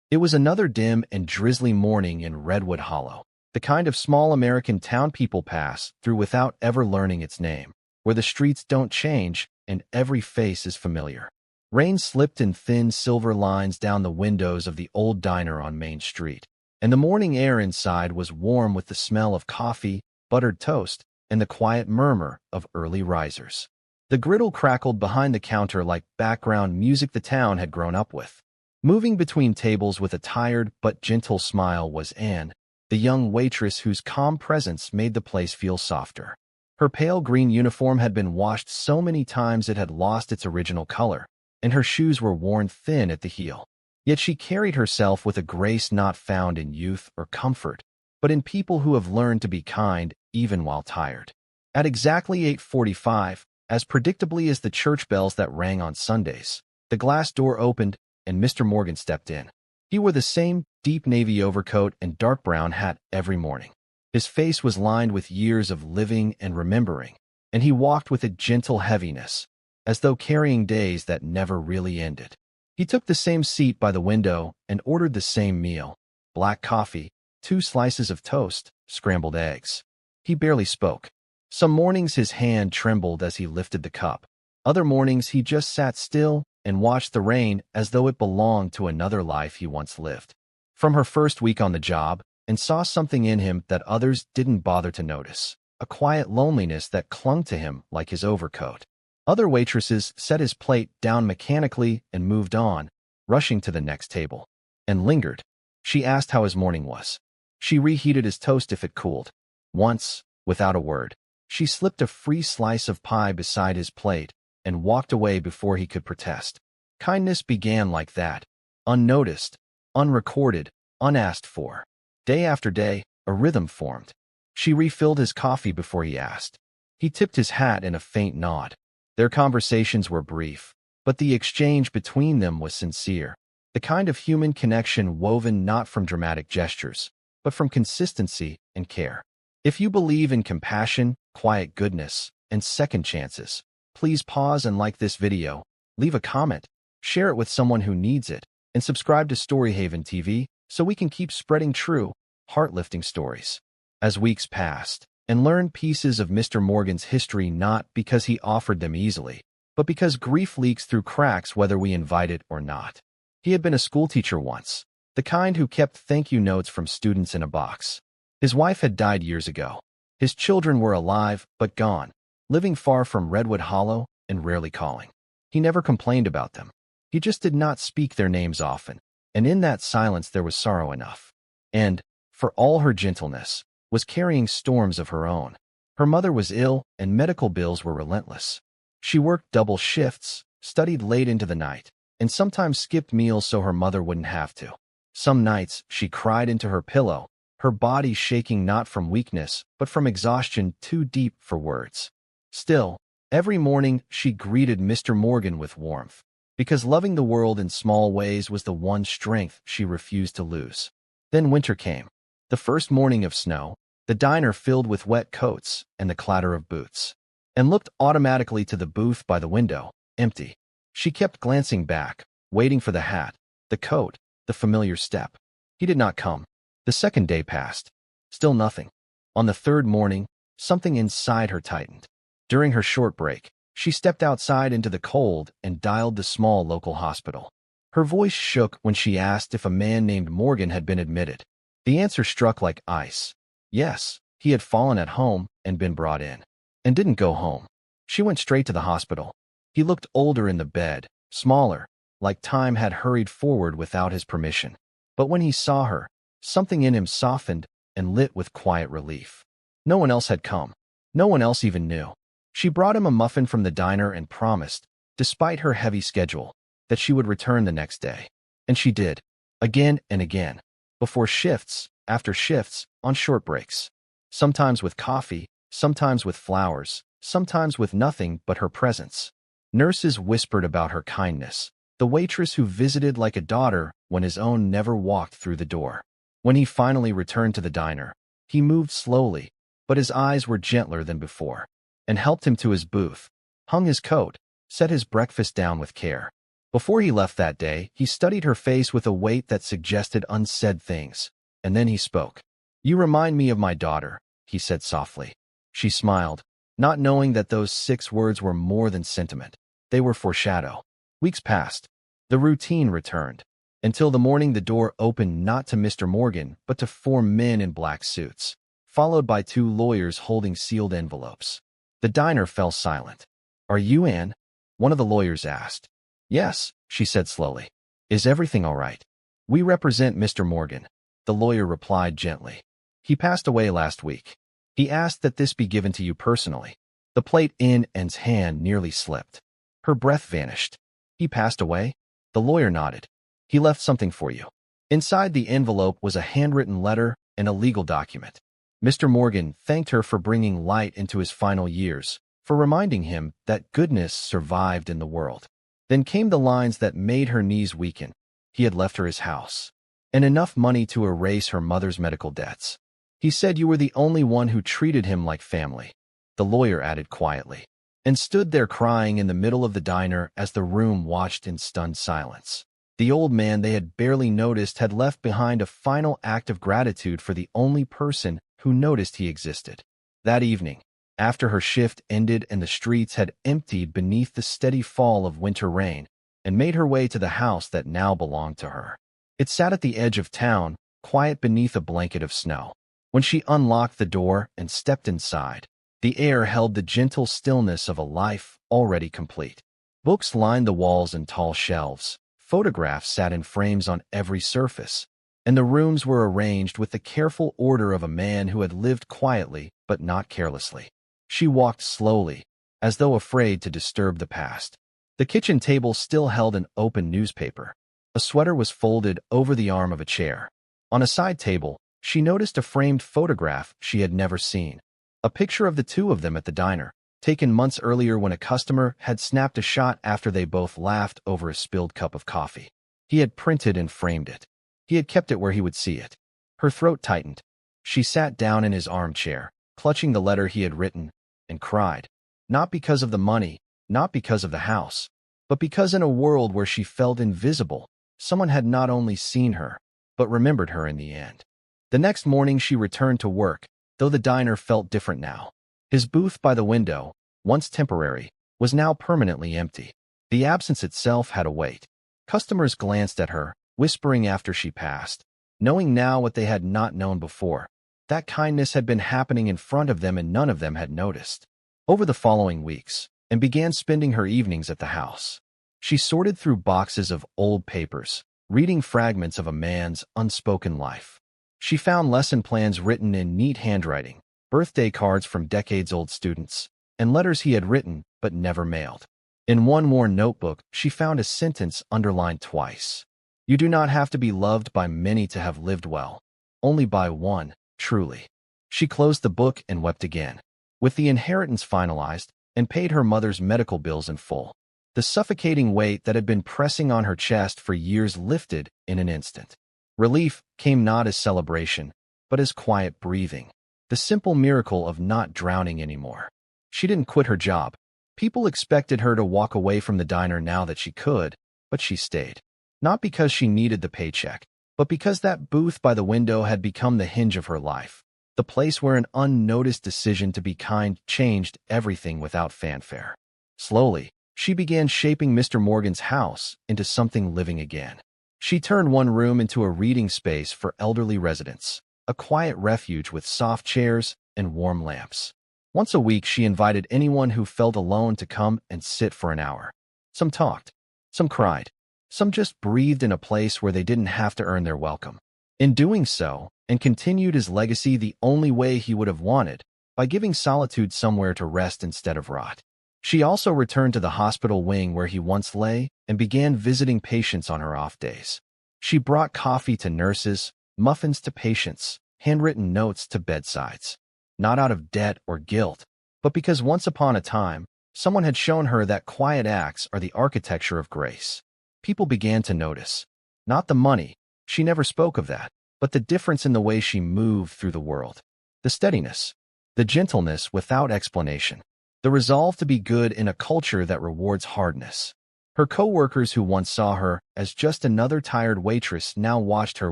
It was another dim and drizzly morning in Redwood Hollow, the kind of small American town people pass through without ever learning its name, where the streets don't change and every face is familiar. Rain slipped in thin silver lines down the windows of the old diner on Main Street, and the morning air inside was warm with the smell of coffee, buttered toast, and the quiet murmur of early risers. The griddle crackled behind the counter like background music the town had grown up with. Moving between tables with a tired but gentle smile was Anne, the young waitress whose calm presence made the place feel softer. Her pale green uniform had been washed so many times it had lost its original color, and her shoes were worn thin at the heel. Yet she carried herself with a grace not found in youth or comfort, but in people who have learned to be kind even while tired. At exactly 8:45, as predictably as the church bells that rang on Sundays, the glass door opened and Mr. Morgan stepped in. He wore the same deep navy overcoat and dark brown hat every morning. His face was lined with years of living and remembering, and he walked with a gentle heaviness, as though carrying days that never really ended. He took the same seat by the window and ordered the same meal: black coffee, 2 slices of toast, scrambled eggs. He barely spoke. Some mornings his hand trembled as he lifted the cup. Other mornings he just sat still and watched the rain as though it belonged to another life he once lived. From her first week on the job, and saw something in him that others didn't bother to notice, a quiet loneliness that clung to him like his overcoat. Other waitresses set his plate down mechanically and moved on, rushing to the next table. And lingered. She asked how his morning was. She reheated his toast if it cooled. Once, without a word, she slipped a free slice of pie beside his plate and walked away before he could protest. Kindness began like that, unnoticed, unrecorded, unasked for. Day after day, a rhythm formed. She refilled his coffee before he asked. He tipped his hat in a faint nod. Their conversations were brief, but the exchange between them was sincere, the kind of human connection woven not from dramatic gestures, but from consistency and care. If you believe in compassion, quiet goodness, and second chances, please pause and like this video, leave a comment, share it with someone who needs it, and subscribe to Storyhaven TV so we can keep spreading true, heart-lifting stories. As weeks passed, and learned pieces of Mr. Morgan's history not because he offered them easily, but because grief leaks through cracks whether we invite it or not. He had been a schoolteacher once, the kind who kept thank-you notes from students in a box. His wife had died years ago. His children were alive, but gone, living far from Redwood Hollow and rarely calling. He never complained about them. He just did not speak their names often, and in that silence there was sorrow enough. And, for all her gentleness, was carrying storms of her own. Her mother was ill, and medical bills were relentless. She worked double shifts, studied late into the night, and sometimes skipped meals so her mother wouldn't have to. Some nights, she cried into her pillow, her body shaking not from weakness, but from exhaustion too deep for words. Still, every morning she greeted Mr. Morgan with warmth, because loving the world in small ways was the one strength she refused to lose. Then winter came. The first morning of snow, the diner filled with wet coats and the clatter of boots, and looked automatically to the booth by the window, empty. She kept glancing back, waiting for the hat, the coat, the familiar step. He did not come. The second day passed. Still nothing. On the third morning, something inside her tightened. During her short break, she stepped outside into the cold and dialed the small local hospital. Her voice shook when she asked if a man named Morgan had been admitted. The answer struck like ice. Yes, he had fallen at home and been brought in. And didn't go home. She went straight to the hospital. He looked older in the bed, smaller, like time had hurried forward without his permission. But when he saw her, something in him softened and lit with quiet relief. No one else had come. No one else even knew. She brought him a muffin from the diner and promised, despite her heavy schedule, that she would return the next day. And she did. Again and again. Before shifts, after shifts, on short breaks. Sometimes with coffee, sometimes with flowers, sometimes with nothing but her presence. Nurses whispered about her kindness, the waitress who visited like a daughter when his own never walked through the door. When he finally returned to the diner, he moved slowly, but his eyes were gentler than before, and helped him to his booth, hung his coat, set his breakfast down with care. Before he left that day, he studied her face with a weight that suggested unsaid things. And then he spoke. "You remind me of my daughter," he said softly. She smiled, not knowing that those 6 words were more than sentiment. They were foreshadow. Weeks passed. The routine returned. Until the morning the door opened not to Mr. Morgan, but to 4 men in black suits, followed by 2 lawyers holding sealed envelopes. The diner fell silent. "Are you Anne?" one of the lawyers asked. "Yes," she said slowly. "Is everything all right?" "We represent Mr. Morgan," the lawyer replied gently. "He passed away last week. He asked that this be given to you personally." The plate in Anne's hand nearly slipped. Her breath vanished. "He passed away?" The lawyer nodded. "He left something for you." Inside the envelope was a handwritten letter and a legal document. Mr. Morgan thanked her for bringing light into his final years, for reminding him that goodness survived in the world. Then came the lines that made her knees weaken. He had left her his house, and enough money to erase her mother's medical debts. "He said you were the only one who treated him like family," the lawyer added quietly, and stood there crying in the middle of the diner as the room watched in stunned silence. The old man they had barely noticed had left behind a final act of gratitude for the only person who noticed he existed. That evening, after her shift ended and the streets had emptied beneath the steady fall of winter rain, and made her way to the house that now belonged to her. It sat at the edge of town, quiet beneath a blanket of snow. When she unlocked the door and stepped inside, the air held the gentle stillness of a life already complete. Books lined the walls and tall shelves. Photographs sat in frames on every surface, and the rooms were arranged with the careful order of a man who had lived quietly but not carelessly. She walked slowly, as though afraid to disturb the past. The kitchen table still held an open newspaper. A sweater was folded over the arm of a chair. On a side table, she noticed a framed photograph she had never seen. A picture of the 2 of them at the diner, taken months earlier when a customer had snapped a shot after they both laughed over a spilled cup of coffee. He had printed and framed it. He had kept it where he would see it. Her throat tightened. She sat down in his armchair, clutching the letter he had written, and cried. Not because of the money, not because of the house, but because in a world where she felt invisible, someone had not only seen her, but remembered her in the end. The next morning she returned to work, though the diner felt different now. His booth by the window, once temporary, was now permanently empty. The absence itself had a weight. Customers glanced at her, whispering after she passed, knowing now what they had not known before. That kindness had been happening in front of them and none of them had noticed. Over the following weeks, and began spending her evenings at the house. She sorted through boxes of old papers, reading fragments of a man's unspoken life. She found lesson plans written in neat handwriting, birthday cards from decades-old students, and letters he had written but never mailed. In one worn notebook, she found a sentence underlined twice. "You do not have to be loved by many to have lived well, only by one, truly." She closed the book and wept again. With the inheritance finalized, and paid her mother's medical bills in full, the suffocating weight that had been pressing on her chest for years lifted in an instant. Relief came not as celebration, but as quiet breathing, the simple miracle of not drowning anymore. She didn't quit her job. People expected her to walk away from the diner now that she could, but she stayed. Not because she needed the paycheck, but because that booth by the window had become the hinge of her life, the place where an unnoticed decision to be kind changed everything without fanfare. Slowly, she began shaping Mr. Morgan's house into something living again. She turned one room into a reading space for elderly residents, a quiet refuge with soft chairs and warm lamps. Once a week, she invited anyone who felt alone to come and sit for an hour. Some talked, some cried, some just breathed in a place where they didn't have to earn their welcome. In doing so, and continued his legacy the only way he would have wanted, by giving solitude somewhere to rest instead of rot. She also returned to the hospital wing where he once lay and began visiting patients on her off days. She brought coffee to nurses, muffins to patients, handwritten notes to bedsides. Not out of debt or guilt, but because once upon a time, someone had shown her that quiet acts are the architecture of grace. People began to notice. Not the money, she never spoke of that, but the difference in the way she moved through the world. The steadiness, the gentleness without explanation, the resolve to be good in a culture that rewards hardness. Her co-workers who once saw her as just another tired waitress now watched her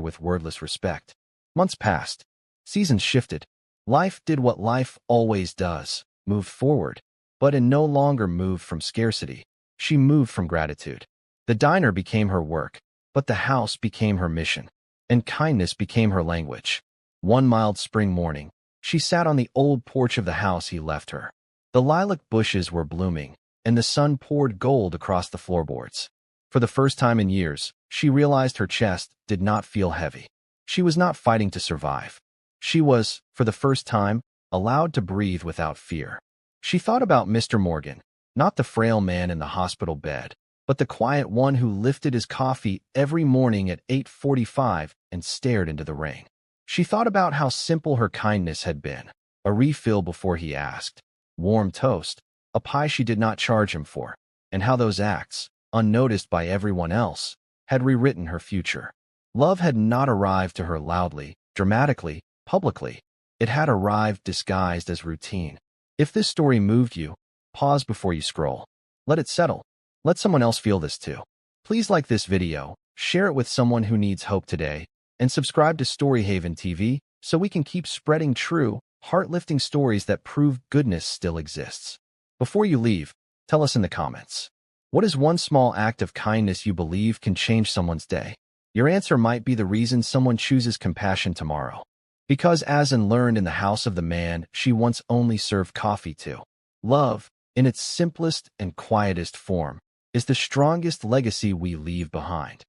with wordless respect. Months passed. Seasons shifted. Life did what life always does, moved forward, but it no longer moved from scarcity. She moved from gratitude. The diner became her work, but the house became her mission, and kindness became her language. One mild spring morning, she sat on the old porch of the house he left her. The lilac bushes were blooming, and the sun poured gold across the floorboards. For the first time in years, she realized her chest did not feel heavy. She was not fighting to survive. She was, for the first time, allowed to breathe without fear. She thought about Mr. Morgan, not the frail man in the hospital bed, but the quiet one who lifted his coffee every morning at 8:45 and stared into the rain. She thought about how simple her kindness had been: a refill before he asked, warm toast, a pie she did not charge him for, and how those acts, unnoticed by everyone else, had rewritten her future. Love had not arrived to her loudly, dramatically, publicly. It had arrived disguised as routine. If this story moved you, pause before you scroll. Let it settle. Let someone else feel this too. Please like this video, share it with someone who needs hope today, and subscribe to Storyhaven TV so we can keep spreading true, heart-lifting stories that prove goodness still exists. Before you leave, tell us in the comments. What is one small act of kindness you believe can change someone's day? Your answer might be the reason someone chooses compassion tomorrow. Because as in learned in the house of the man she once only served coffee to, love, in its simplest and quietest form, is the strongest legacy we leave behind.